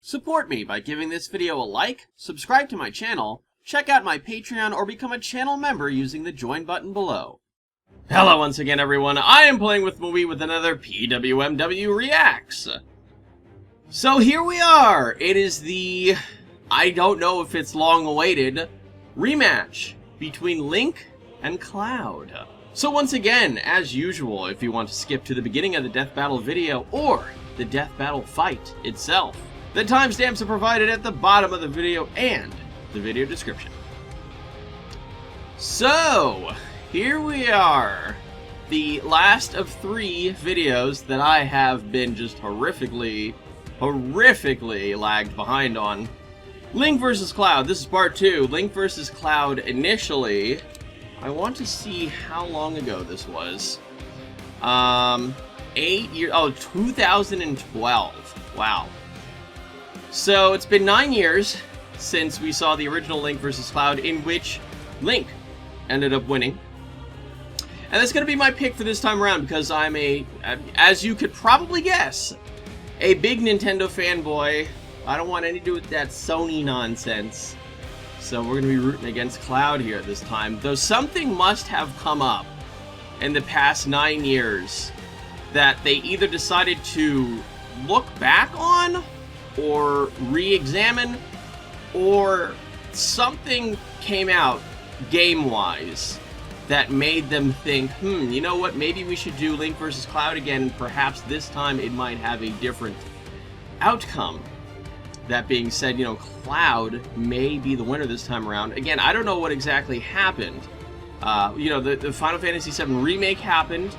Support me by giving this video a like, subscribe to my channel, check out my Patreon, or become a channel member using the join button below. Hello once again everyone, I am playing with Maui with another PWMW Reacts. So here we are, it is the, I don't know if it's long awaited, rematch between Link and Cloud. So once again, as usual, if you want to skip to the beginning of the Death Battle video or the Death Battle fight itself, the timestamps are provided at the bottom of the video and the video description. So, here we are. The last of 3 videos that I have been just horrifically lagged behind on. Link vs. Cloud, this is part 2. Link vs. Cloud initially. I want to see how long ago this was. 8 years, 2012. Wow. So, it's been 9 years since we saw the original Link vs. Cloud, in which Link ended up winning. And that's going to be my pick for this time around, because I'm as you could probably guess, a big Nintendo fanboy. I don't want anything to do with that Sony nonsense. So we're going to be rooting against Cloud here this time. Though something must have come up in the past 9 years that they either decided to look back on, or re-examine, or something came out game-wise that made them think, you know what, maybe we should do Link vs. Cloud again, and perhaps this time it might have a different outcome. That being said, you know, Cloud may be the winner this time around. Again, I don't know what exactly happened. You know, the Final Fantasy VII Remake happened,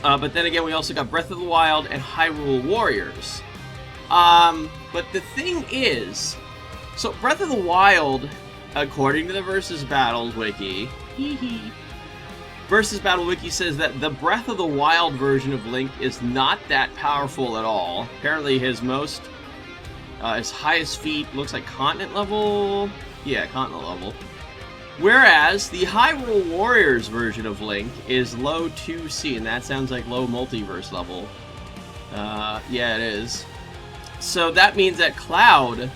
but then again, we also got Breath of the Wild and Hyrule Warriors. But the thing is, so Breath of the Wild, according to the Versus Battles Wiki, Versus Battle Wiki says that the Breath of the Wild version of Link is not that powerful at all. Apparently his highest feat looks like continent level. Yeah, continent level. Whereas the Hyrule Warriors version of Link is low 2C, and that sounds like low multiverse level. Yeah, it is. So that means that Cloud,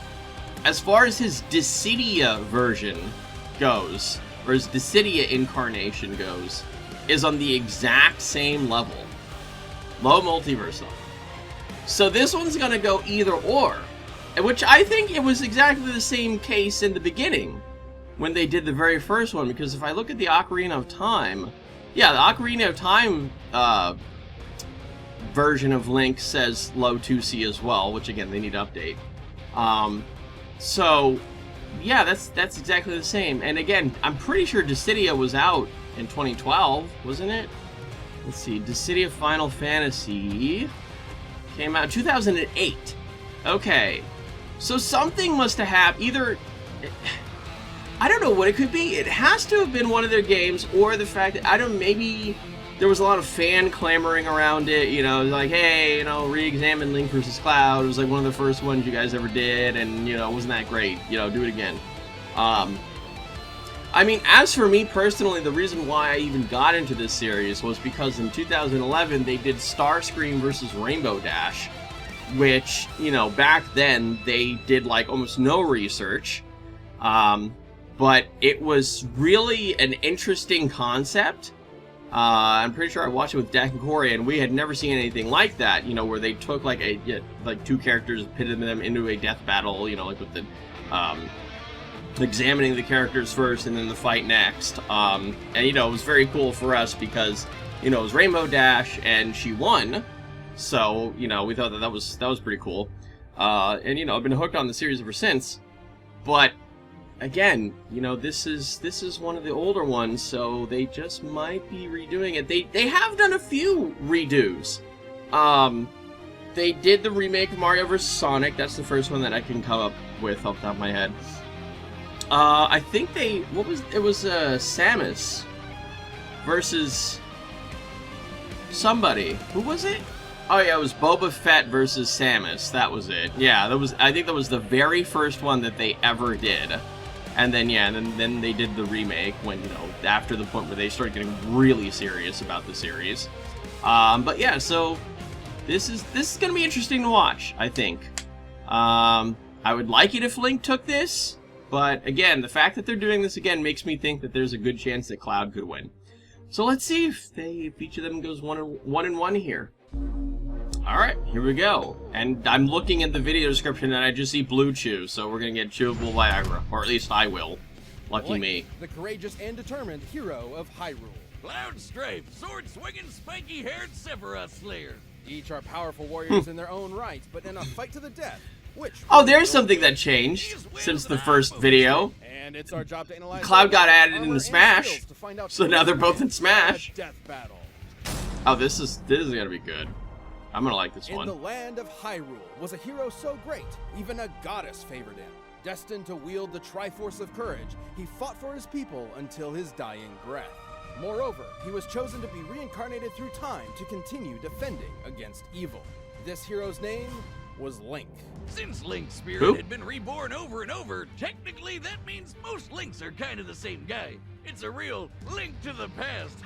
as far as his Dissidia version goes, or his Dissidia incarnation goes, is on the exact same level. Low multiverse level. So this one's gonna go either or. Which I think it was exactly the same case in the beginning, when they did the very first one, because if I look at the Ocarina of Time, yeah, the Ocarina of Time version of Link says low 2C as well, which again, they need to update. So, yeah, that's exactly the same. And again, I'm pretty sure Dissidia was out in 2012, wasn't it? Let's see, Dissidia Final Fantasy came out in 2008. Okay, so something must have happened. Either, I don't know what it could be. It has to have been one of their games, or the fact that, maybe there was a lot of fan clamoring around it, you know, like, hey, you know, re-examine Link vs. Cloud. It was like one of the first ones you guys ever did, and, you know, wasn't that great? You know, do it again. I mean, as for me personally, the reason why I even got into this series was because in 2011 they did Starscream vs. Rainbow Dash, which, you know, back then they did like almost no research, but it was really an interesting concept. I'm pretty sure I watched it with Dak and Corey, and we had never seen anything like that, you know, where they took like two characters, pitted them into a death battle, you know, like with the, examining the characters first and then the fight next. And, you know, it was very cool for us because, you know, it was Rainbow Dash and she won. So, you know, we thought that was pretty cool. And, you know, I've been hooked on the series ever since. But again, you know, this is one of the older ones, so they just might be redoing it. They have done a few redos. They did the remake of Mario vs. Sonic. That's the first one that I can come up with off the top of my head. I think it was Samus versus somebody. Who was it? Oh yeah, it was Boba Fett versus Samus. That was it. Yeah, I think that was the very first one that they ever did. And then, yeah, and then they did the remake when, you know, after the point where they started getting really serious about the series. But yeah, so this is going to be interesting to watch, I think. I would like it if Link took this, but again, the fact that they're doing this again makes me think that there's a good chance that Cloud could win. So let's see if each of them goes one and one here. All right, here we go. And I'm looking at the video description and I just see Blue Chew, so we're gonna get chewable Viagra, or at least I will. Lucky Link, me. the courageous and determined hero of Hyrule. Cloud Stripe, sword-swinging, spiky-haired Sephiroth Slayer. Each are powerful warriors in their own right, but in a fight to the death. Oh, there's something that changed since the first video. And it's our job to analyze Cloud got added into armor Smash, to find out so now they're both in Smash. Death battle. Oh, this is gonna be good. I'm gonna like this In one. the land of Hyrule was a hero so great, even a goddess favored him. Destined to wield the Triforce of Courage, he fought for his people until his dying breath. Moreover, he was chosen to be reincarnated through time to continue defending against evil. This hero's name was Link. Since Link's spirit Who? had been reborn over and over, technically that means most Links are kind of the same guy. It's a real Link to the past.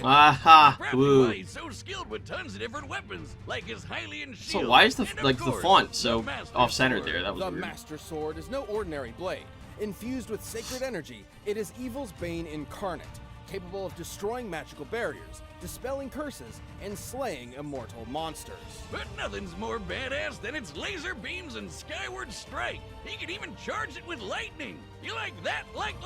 Aha! Probably Woo. why he's so skilled with tons of different weapons, like his Hylian shield. So why is the and of like the course, font so the Master off-centered Sword. there? That was The weird. Master Sword is no ordinary blade. Infused with sacred energy, it is evil's bane incarnate, capable of destroying magical barriers, dispelling curses, and slaying immortal monsters. But nothing's more badass than its laser beams and skyward strike. He can even charge it with lightning. You like that, Link?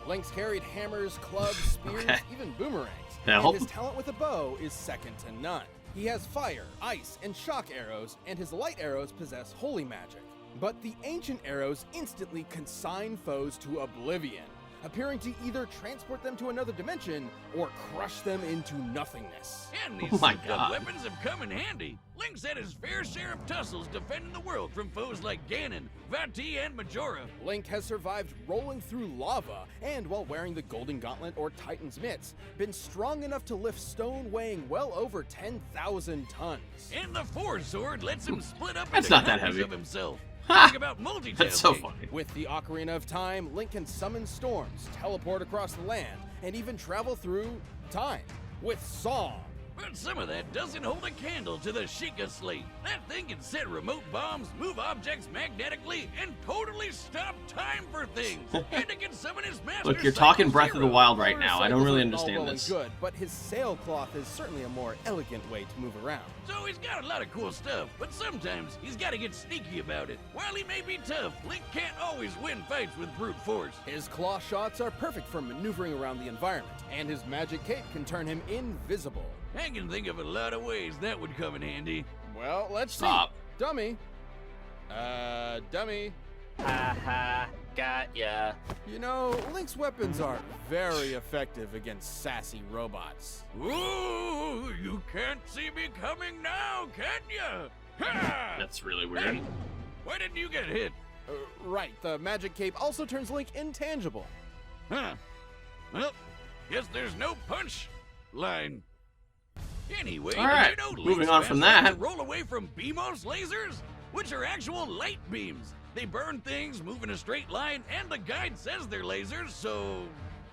Link's carried hammers, clubs, spears, Okay. even boomerangs. Help. And his talent with a bow is second to none. He has fire, ice, and shock arrows, and his light arrows possess holy magic. But the ancient arrows instantly consign foes to oblivion, appearing to either transport them to another dimension or crush them into nothingness. And these Oh my souped-up God. weapons have come in handy. Link's had his fair share of tussles defending the world from foes like Ganon, VII, and Majora. Link has survived rolling through lava and, while wearing the Golden Gauntlet or Titan's Mitts, been strong enough to lift stone weighing well over 10,000 tons. And the Force Sword lets him split up That's into not that copies heavy. of himself. Ha! Talk about multitasking. That's so funny. With the Ocarina of Time, Link can summon storms, teleport across the land, and even travel through time with song. But some of that doesn't hold a candle to the Sheikah Slate. That thing can set remote bombs, move objects magnetically, and totally stop time for things. And it can summon his master. Look, you're talking Cycle Breath of the Zero. Wild right now. I don't really Motorcycles are all understand well this. and good, but his sailcloth is certainly a more elegant way to move around. So he's got a lot of cool stuff, but sometimes he's got to get sneaky about it. While he may be tough, Link can't always win fights with brute force. His claw shots are perfect for maneuvering around the environment, and his magic cape can turn him invisible. I can think of a lot of ways that would come in handy. Well, let's Stop. see. Dummy. Dummy. Haha, got ya. You know, Link's weapons are very effective against sassy robots. Ooh, you can't see me coming now, can ya? Ha! That's really weird. Why didn't you get hit? Right, the magic cape also turns Link intangible. Huh. Well, guess there's no punch line. Anyway, All right, did you know moving Link's on from fast enough that. to roll away from BMOS lasers, which are actual light beams. They burn things, move in a straight line, and the guide says they're lasers, so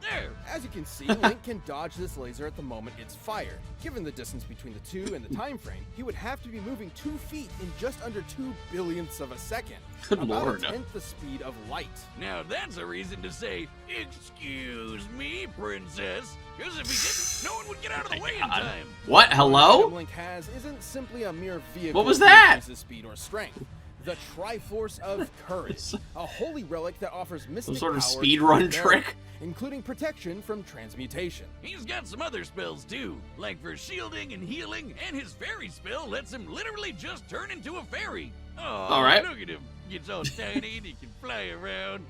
there. As you can see, Link can dodge this laser at the moment it's fired. Given the distance between the two and the time frame, he would have to be moving 2 feet in just under 2 billionths of a second. Good about lord. a tenth the speed of light. Now that's a reason to say, "Excuse me, princess," because if he didn't, no one would get out of the way in God. time. What? Hello? What Link has isn't simply a mere vehicle What was that that? increases speed or strength. The Triforce of Courage, a holy relic that offers mystic Some sort of power to speedrun the trick? bearer, including protection from transmutation. He's got some other spells too, like for shielding and healing, and his fairy spell lets him literally just turn into a fairy. Oh, All right. Look at him. Gets all tiny and he can fly around.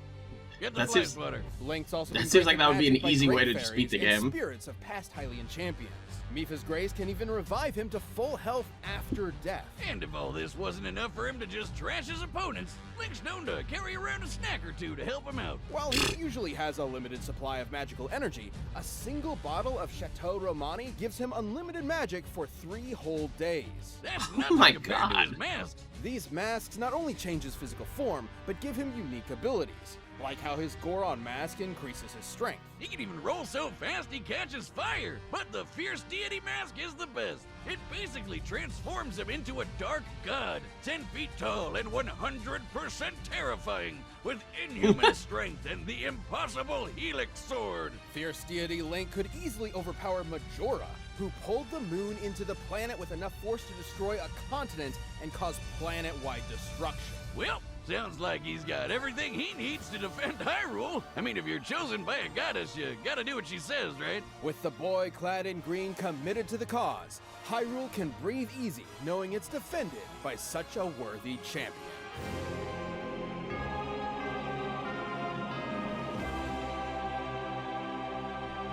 Get the That fly seems- swatter. Link's also That been seems like granted that would be an magic by easy way great to just beat the fairies and game. spirits of past Hylian champions. Mipha's Grace can even revive him to full health after death. And if all this wasn't enough for him to just trash his opponents, Link's known to carry around a snack or two to help him out. While he usually has a limited supply of magical energy, a single bottle of Chateau Romani gives him unlimited magic for 3 whole days. That's Oh nothing my compared to God. his mask. These masks not only change his physical form, but give him unique abilities, like how his Goron mask increases his strength. He can even roll so fast he catches fire. But the Fierce Deity mask is the best. It basically transforms him into a dark god, 10 feet tall and 100% terrifying, with inhuman strength and the impossible Helix Sword. Fierce Deity Link could easily overpower Majora, who pulled the moon into the planet with enough force to destroy a continent and cause planet-wide destruction. Well, sounds like he's got everything he needs to defend Hyrule. I mean, if you're chosen by a goddess, you gotta do what she says, right? With the boy clad in green committed to the cause, Hyrule can breathe easy knowing it's defended by such a worthy champion.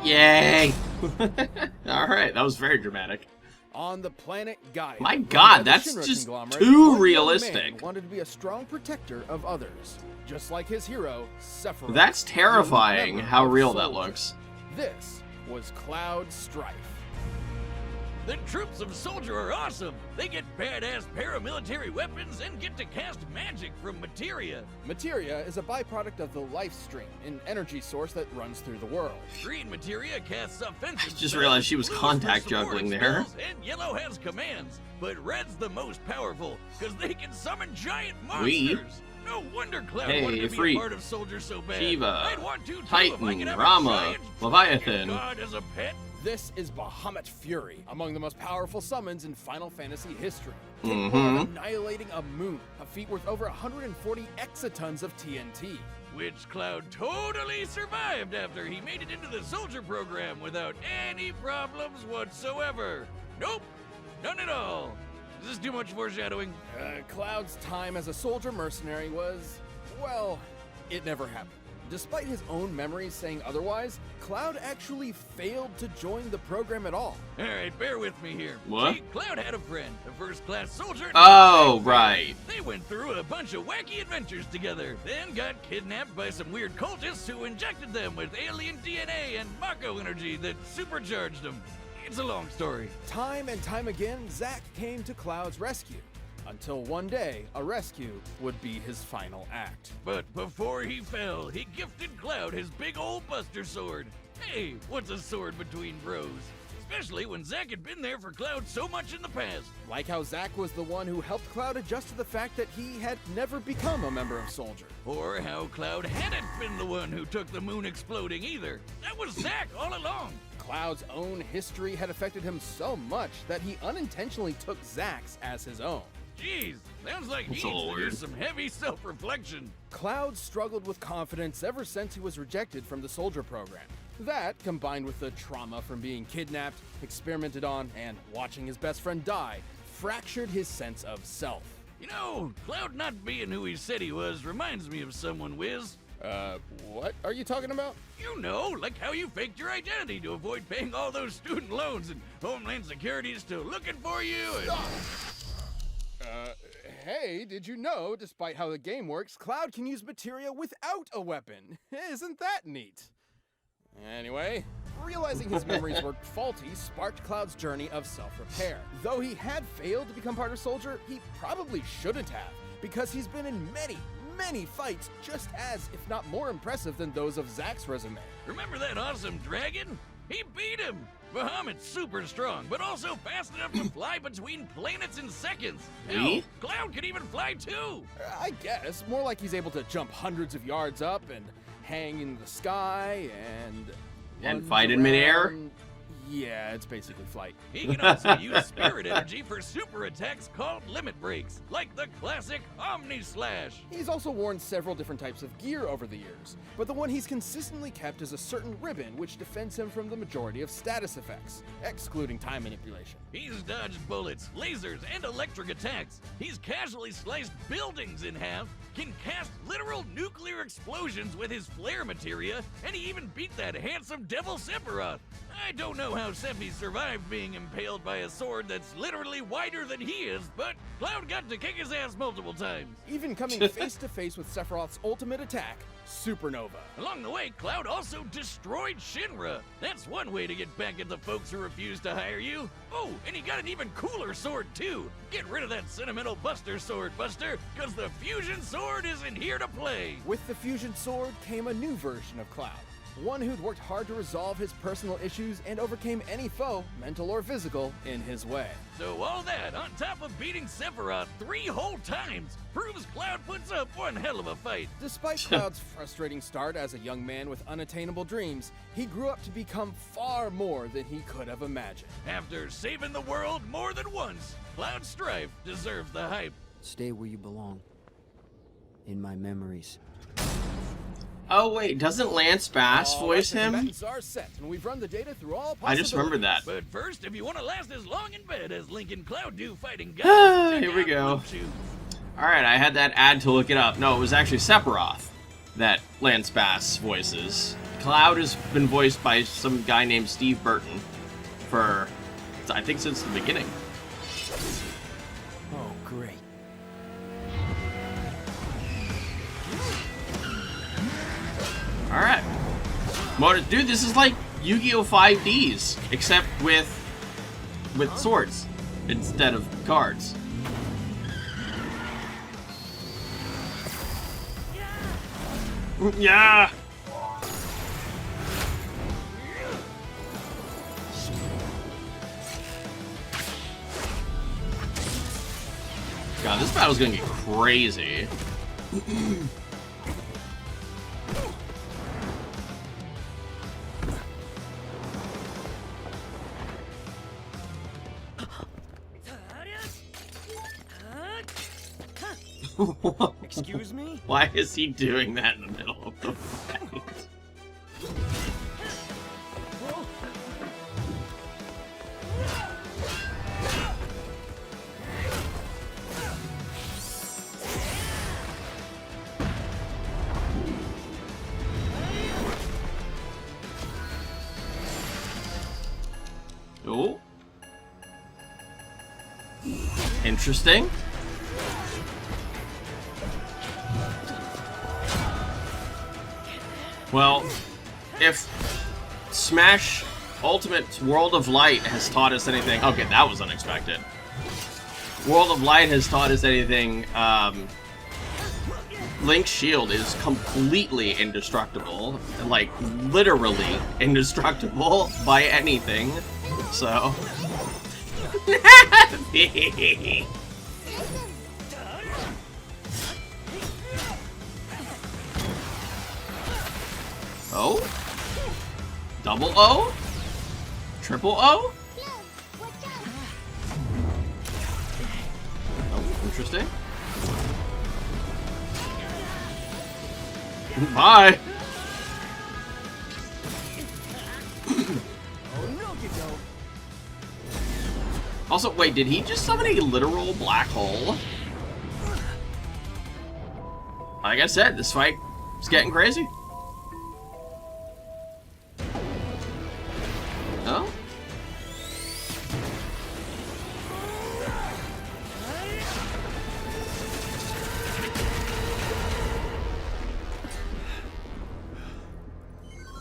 Yay! Alright, that was very dramatic. On the planet Gaia. My god, the that's Shinra just conglomerate, too one young realistic. man wanted to be a strong protector of others, just like his hero, Sephiroth. That's terrifying, member how of real that Soldier. looks. This was Cloud Strife. The troops of Soldier are awesome. They get badass paramilitary weapons and get to cast magic from materia. Materia is a byproduct of the life stream, an energy source that runs through the world. Green materia casts offensive I just spells, realized she was blue is contact for supporting juggling there. spells, and yellow has commands. But red's the most powerful, because they can summon giant We? monsters. No wonder Cloud Hey, wanted to be Free, a part of Soldier so bad. Shiva, I'd want to too if I Titan, could have a Rama, giant Leviathan. god as a pet. This is Bahamut Fury, among the most powerful summons in Final Fantasy history. Mhm. Capable of annihilating a moon, a feat worth over 140 exatons of TNT. Which Cloud totally survived after he made it into the Soldier program without any problems whatsoever. Nope, none at all. Is this too much foreshadowing? Cloud's time as a soldier mercenary was, well, it never happened. Despite his own memories saying otherwise, Cloud actually failed to join the program at all. Alright, bear with me here. What? See, Cloud had a friend, a first-class soldier. named Oh, Zack. right. They went through a bunch of wacky adventures together, then got kidnapped by some weird cultists who injected them with alien DNA and Mako energy that supercharged them. It's a long story. Time and time again, Zack came to Cloud's rescue, until one day, a rescue would be his final act. But before he fell, he gifted Cloud his big old Buster Sword. Hey, what's a sword between bros? Especially when Zack had been there for Cloud so much in the past. Like how Zack was the one who helped Cloud adjust to the fact that he had never become a member of Soldier. Or how Cloud hadn't been the one who took the moon exploding either. That was Zack all along. Cloud's own history had affected him so much that he unintentionally took Zack's as his own. Jeez, sounds like That's he a little needs to do weird. some heavy self-reflection. Cloud struggled with confidence ever since he was rejected from the Soldier program. That, combined with the trauma from being kidnapped, experimented on, and watching his best friend die, fractured his sense of self. You know, Cloud not being who he said he was reminds me of someone, Wiz. What are you talking about? You know, like how you faked your identity to avoid paying all those student loans and Homeland Security is still looking for you and... Hey, did you know, despite how the game works, Cloud can use materia without a weapon? Isn't that neat? Anyway, realizing his memories were faulty sparked Cloud's journey of self-repair. Though he had failed to become part of Soldier, he probably shouldn't have, because he's been in many fights just as, if not more impressive than those of Zack's resume. Remember that awesome dragon? He beat him! Bahamut's super strong, but also fast enough to fly between planets in seconds. Hell, Me? Cloud can even fly too! I guess, more like he's able to jump hundreds of yards up and hang in the sky and lunge fight in midair? around. Yeah, it's basically flight. He can also use spirit energy for super attacks called limit breaks, like the classic Omni Slash. He's also worn several different types of gear over the years, but the one he's consistently kept is a certain ribbon which defends him from the majority of status effects, excluding time manipulation. He's dodged bullets, lasers, and electric attacks. He's casually sliced buildings in half, can cast literal nuclear explosions with his flare materia, and he even beat that handsome Devil Sephiroth. I don't know how Seppi survived being impaled by a sword that's literally wider than he is, but Cloud got to kick his ass multiple times. Even coming face to face with Sephiroth's ultimate attack, Supernova. Along the way, Cloud also destroyed Shinra. That's one way to get back at the folks who refused to hire you. Oh, and he got an even cooler sword, too. Get rid of that sentimental Buster sword, Buster, because the Fusion Sword isn't here to play. With the Fusion Sword came a new version of Cloud. One who'd worked hard to resolve his personal issues and overcame any foe, mental or physical, in his way. So all that, on top of beating Sephiroth 3 whole times, proves Cloud puts up one hell of a fight. Despite Cloud's frustrating start as a young man with unattainable dreams, he grew up to become far more than he could have imagined. After saving the world more than once, Cloud Strife deserves the hype. Stay where you belong. In my memories. Oh wait, doesn't Lance Bass voice The him? combatants are set, and we've run the data through all I just remembered that. But first, if you want to last as long in bed as Link and Cloud do fighting gods, Here we go. Alright, I had that ad to look it up. No, it was actually Sephiroth that Lance Bass voices. Cloud has been voiced by some guy named Steve Burton for, I think, since the beginning. Oh, great. Alright. Dude, this is like Yu-Gi-Oh! 5Ds, except with swords instead of cards. Yeah! God, this battle's gonna get crazy. Excuse me? Why is he doing that in the middle of the fight? Oh. Interesting. Well, if Smash Ultimate World of Light has taught us anything... Okay, that was unexpected. World of Light has taught us anything, Link's shield is completely indestructible. Like, literally indestructible by anything. So... O? Double O? Triple O? Oh, interesting. Bye! Also, wait, did he just summon a literal black hole? Like I said, this fight is getting crazy. Oh?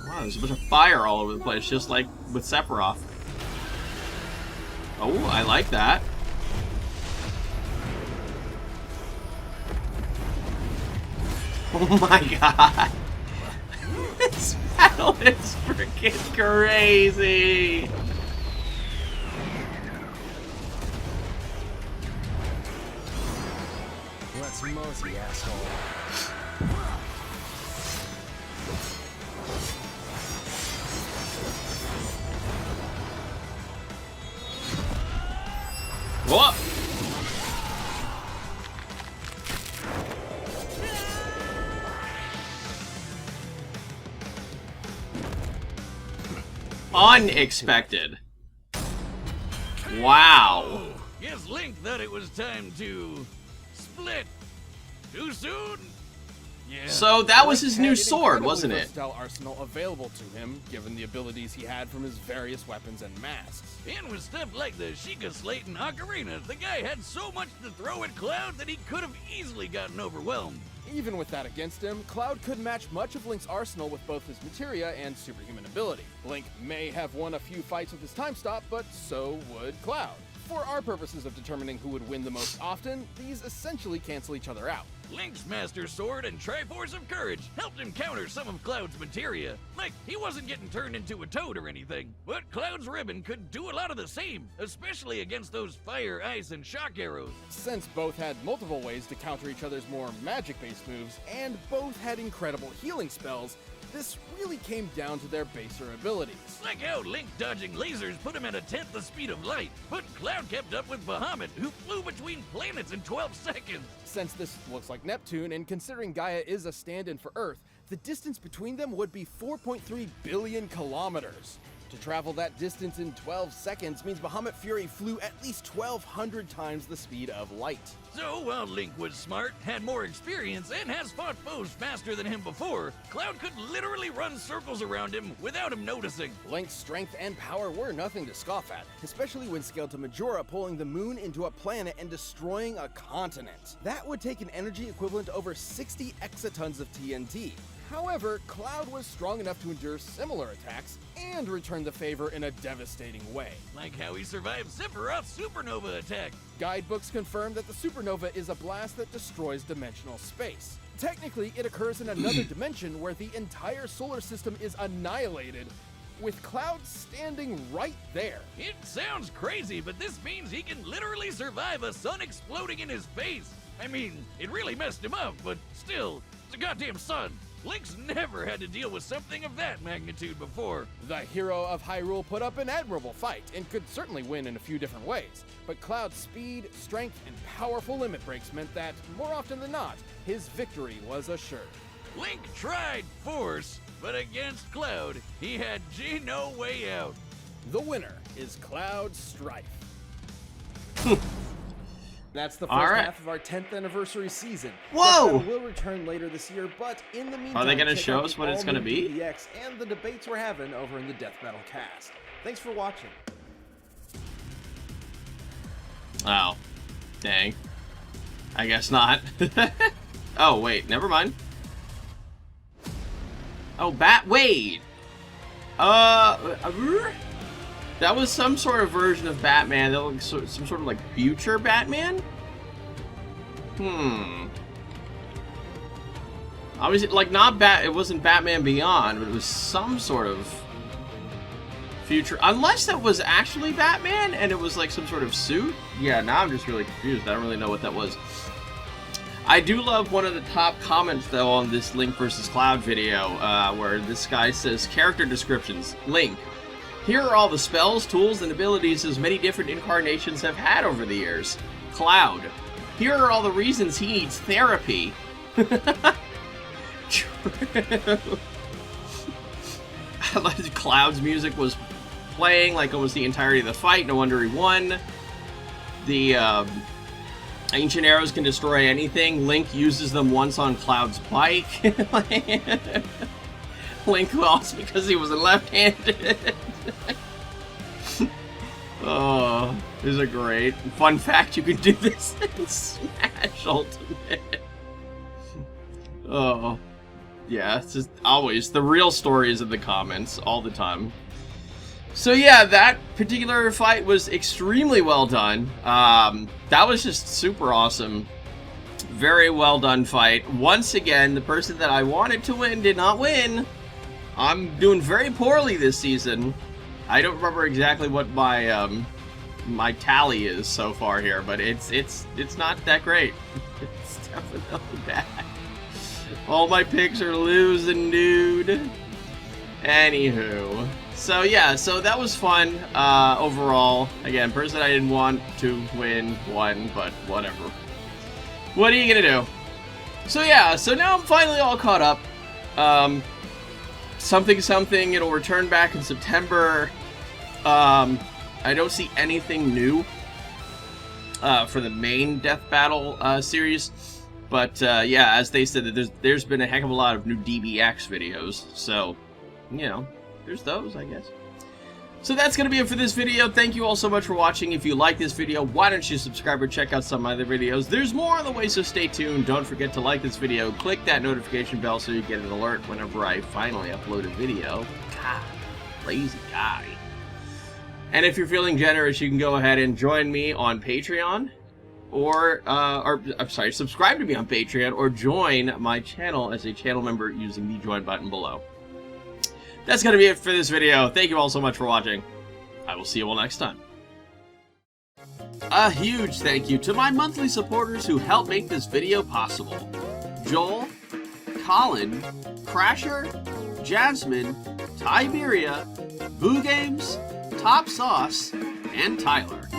Wow, there's a bunch of fire all over the place, just like with Sephiroth. Oh, I like that. Oh my god. This battle is freaking crazy. Let's mosey, asshole. What? Unexpected. Wow. Guess Link thought it was time to split. Too soon? Yeah. So that was Link his had new an sword, incredibly wasn't it? versatile arsenal available to him, given the abilities he had from his various weapons and masks. And with stuff like the Sheikah Slate and Ocarina, the guy had so much to throw at Cloud that he could have easily gotten overwhelmed. Even with that against him, Cloud could match much of Link's arsenal with both his materia and superhuman ability. Link may have won a few fights with his time stop, but so would Cloud. For our purposes of determining who would win the most often, these essentially cancel each other out. Link's Master Sword and Triforce of Courage helped him counter some of Cloud's materia. Like, he wasn't getting turned into a toad or anything, but Cloud's ribbon could do a lot of the same, especially against those fire, ice, and shock arrows. Since both had multiple ways to counter each other's more magic-based moves, and both had incredible healing spells, this really came down to their baser abilities. Like how Link dodging lasers put him at 1/10 the speed of light, but Cloud kept up with Bahamut, who flew between planets in 12 seconds. Since this looks like Neptune, and considering Gaia is a stand-in for Earth, the distance between them would be 4.3 billion kilometers. To travel that distance in 12 seconds means Bahamut Fury flew at least 1,200 times the speed of light. So while Link was smart, had more experience, and has fought foes faster than him before, Cloud could literally run circles around him without him noticing. Link's strength and power were nothing to scoff at, especially when scaled to Majora pulling the moon into a planet and destroying a continent. That would take an energy equivalent to over 60 exatons of TNT. However, Cloud was strong enough to endure similar attacks and return the favor in a devastating way. Like how he survived Sephiroth's supernova attack. Guidebooks confirm that the supernova is a blast that destroys dimensional space. Technically, it occurs in another dimension where the entire solar system is annihilated, with Cloud standing right there. It sounds crazy, but this means he can literally survive a sun exploding in his face. I mean, it really messed him up, but still, it's a goddamn sun. Link's never had to deal with something of that magnitude before. The hero of Hyrule put up an admirable fight and could certainly win in a few different ways, but Cloud's speed, strength, and powerful limit breaks meant that, more often than not, his victory was assured. Link tried Force, but against Cloud, he had no way out. The winner is Cloud Strife. That's the All first right. half of our 10th anniversary season. Whoa! Death Battle will return later this year, but in the meantime, Are they gonna check show out us the what it's gonna all-new be? PDX and the debates we're having over in the Death Battle cast. Thanks for watching. Oh. Dang. I guess not. Oh, wait. Never mind. Oh, wait! That was some sort of version of Batman that looked some sort of like future Batman? Obviously, like it wasn't Batman Beyond, but it was some sort of future, unless that was actually Batman and it was like some sort of suit. Yeah, now I'm just really confused. I don't really know what that was. I do love one of the top comments though on this Link vs. Cloud video, where this guy says, character descriptions, Link. Here are all the spells, tools, and abilities his many different incarnations have had over the years. Cloud. Here are all the reasons he needs therapy. Cloud's music was playing like almost the entirety of the fight, no wonder he won. The ancient arrows can destroy anything. Link uses them once on Cloud's bike. Link lost because he was left-handed. Oh, these are great. Fun fact, you can do this in Smash Ultimate. Oh. Yeah, it's just always the real stories in the comments, all the time. So yeah, that particular fight was extremely well done. That was just super awesome. Very well done fight. Once again, the person that I wanted to win did not win. I'm doing very poorly this season. I don't remember exactly what my my tally is so far here, but it's not that great. It's definitely bad. All my picks are losing, dude. Anywho, so yeah, so that was fun overall. Again, person I didn't want to win won, but whatever. What are you gonna do? So yeah, so now I'm finally all caught up. Something, it'll return back in September. I don't see anything new for the main Death Battle series. But yeah, as they said, that there's been a heck of a lot of new DBX videos, so you know, there's those, I guess. So that's going to be it for this video. Thank you all so much for watching. If you like this video, why don't you subscribe or check out some of my other videos. There's more on the way, so stay tuned. Don't forget to like this video. Click that notification bell so you get an alert whenever I finally upload a video. God, lazy guy. And if you're feeling generous, you can go ahead and join me on Patreon. Or I'm sorry, subscribe to me on Patreon or join my channel as a channel member using the join button below. That's going to be it for this video. Thank you all so much for watching. I will see you all next time. A huge thank you to my monthly supporters who help make this video possible. Joel, Colin, Crasher, Jasmine, Tiberia, Boo Games, Top Sauce, and Tyler.